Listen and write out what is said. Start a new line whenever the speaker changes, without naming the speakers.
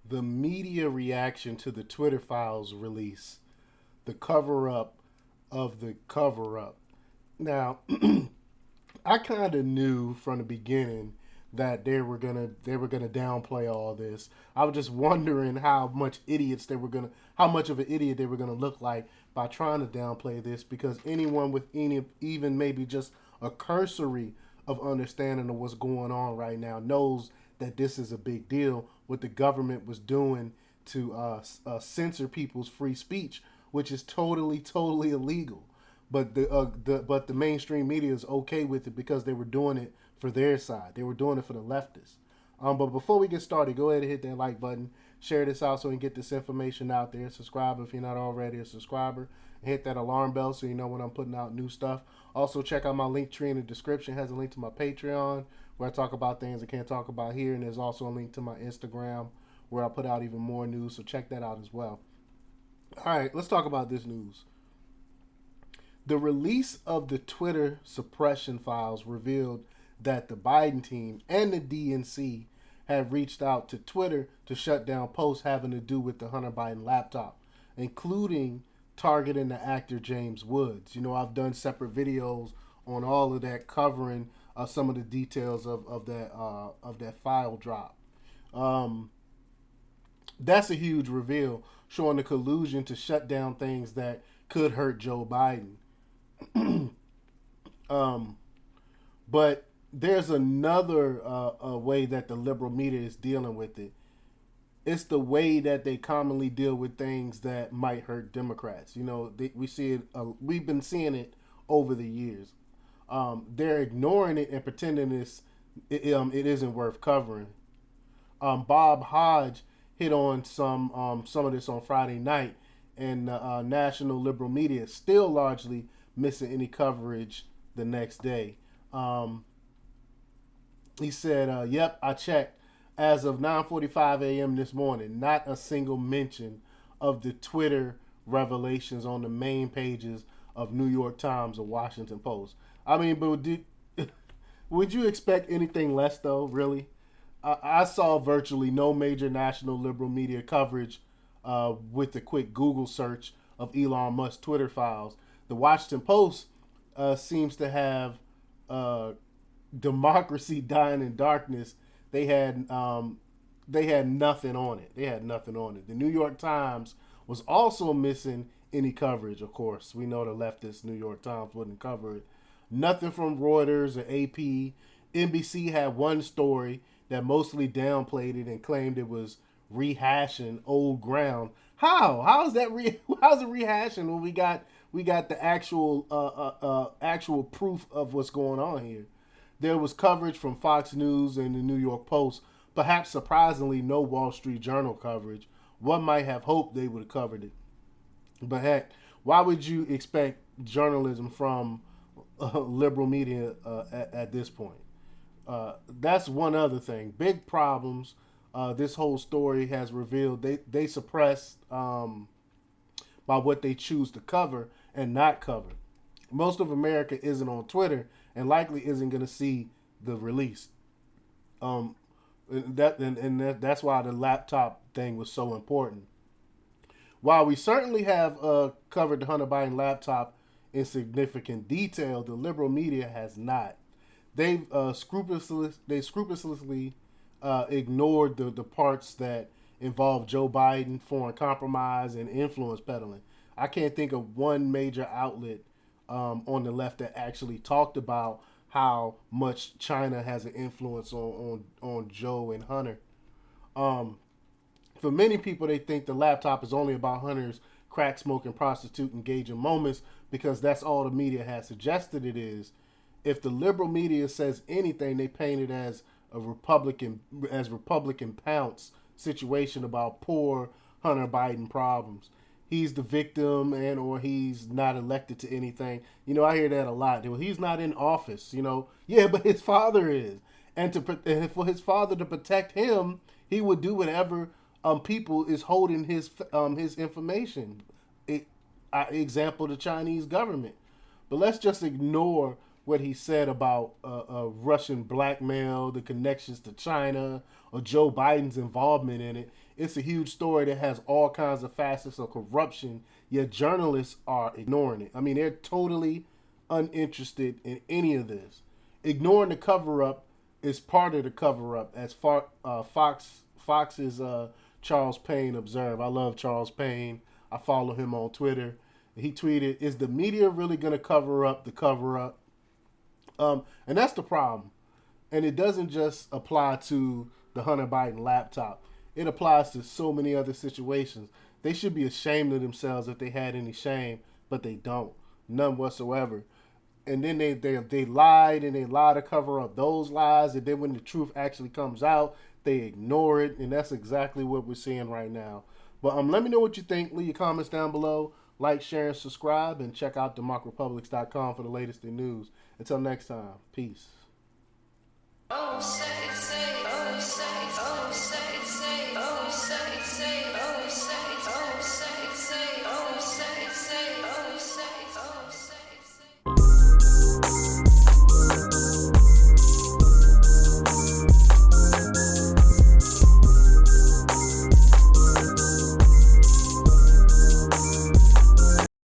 the media reaction to the Twitter files release, the cover up of the cover up. Now, I kind of knew from the beginning that they were gonna downplay all this. I was just wondering how much of an idiot they were gonna look like by trying to downplay this, because anyone with any even maybe just a cursory of understanding of what's going on right now knows that this is a big deal. What the government was doing to censor people's free speech, which is totally illegal. But the mainstream media is okay with it because they were doing it for their side. They were doing it for the leftists. But before we get started, go ahead and hit that like button. Share this out so we can get this information out there. Subscribe if you're not already a subscriber. And hit that alarm bell so you know when I'm putting out new stuff. Also, check out my link tree in the description. It has a link to my Patreon where I talk about things I can't talk about here. And there's also a link to my Instagram where I put out even more news. So check that out as well. All right, let's talk about this news. The release of the Twitter suppression files revealed that the Biden team and the DNC have reached out to Twitter to shut down posts having to do with the Hunter Biden laptop, including targeting the actor James Woods. You know, I've done separate videos on all of that, covering some of the details of that file drop. Um, that's a huge reveal, showing the collusion to shut down things that could hurt Joe Biden. Um, but there's another way that the liberal media is dealing with it. It's the way that they commonly deal with things that might hurt Democrats. You know, we see it. We've been seeing it over the years. They're ignoring it and pretending it isn't worth covering. Bob Hodge hit on some of this on Friday night, and national liberal media is still largely missing any coverage the next day. Um, he said, "Yep, I checked. As of 9:45 a.m. this morning, not a single mention of the Twitter revelations on the main pages of New York Times or Washington Post." I mean, but would you expect anything less, though? Really, I saw virtually no major national liberal media coverage with the quick Google search of Elon Musk's Twitter files. The Washington Post seems to have uh, democracy dying in darkness. They had they had nothing on it. They had nothing on it. The New York Times was also missing any coverage. Of course, we know the leftist New York Times wouldn't cover it. Nothing from Reuters or AP. NBC had one story that mostly downplayed it and claimed it was rehashing old ground. How? How's that? How's it rehashing when we got the actual proof of what's going on here? There was coverage from Fox News and the New York Post. Perhaps surprisingly, no Wall Street Journal coverage. One might have hoped they would have covered it. But heck, why would you expect journalism from liberal media at this point? That's one other thing. Big problems. This whole story has revealed they suppressed by what they choose to cover and not cover. Most of America isn't on Twitter and likely isn't going to see the release. Um, that's why the laptop thing was so important. While we certainly have covered the Hunter Biden laptop in significant detail, the liberal media has not. They scrupulously ignored the parts that involve Joe Biden, foreign compromise, and influence peddling. I can't think of one major outlet on the left that actually talked about how much China has an influence on Joe and Hunter. Um, for many people, they think the laptop is only about Hunter's crack smoking, prostitute engaging moments because that's all the media has suggested it is. If the liberal media says anything, they paint it as Republican pounce situation about poor Hunter Biden problems. He's the victim, and or he's not elected to anything. You know, I hear that a lot. Well, he's not in office. You know, yeah, but his father is, and for his father to protect him, he would do whatever people is holding his information. It, example, the Chinese government. But let's just ignore what he said about Russian blackmail, the connections to China, or Joe Biden's involvement in it. It's a huge story that has all kinds of facets of corruption, yet journalists are ignoring it. I mean, they're totally uninterested in any of this. Ignoring the cover up is part of the cover up, as Fox's Charles Payne observed. I love Charles Payne. I follow him on Twitter. He tweeted, "Is the media really going to cover up the cover up?" And that's the problem. And it doesn't just apply to the Hunter Biden laptop. It applies to so many other situations. They should be ashamed of themselves if they had any shame, but they don't. None whatsoever. And then they lied and they lie to cover up those lies. And then when the truth actually comes out, they ignore it. And that's exactly what we're seeing right now. But let me know what you think. Leave your comments down below. Like, share, and subscribe. And check out democrepublics.com for the latest in news. Until next time, peace. Oh,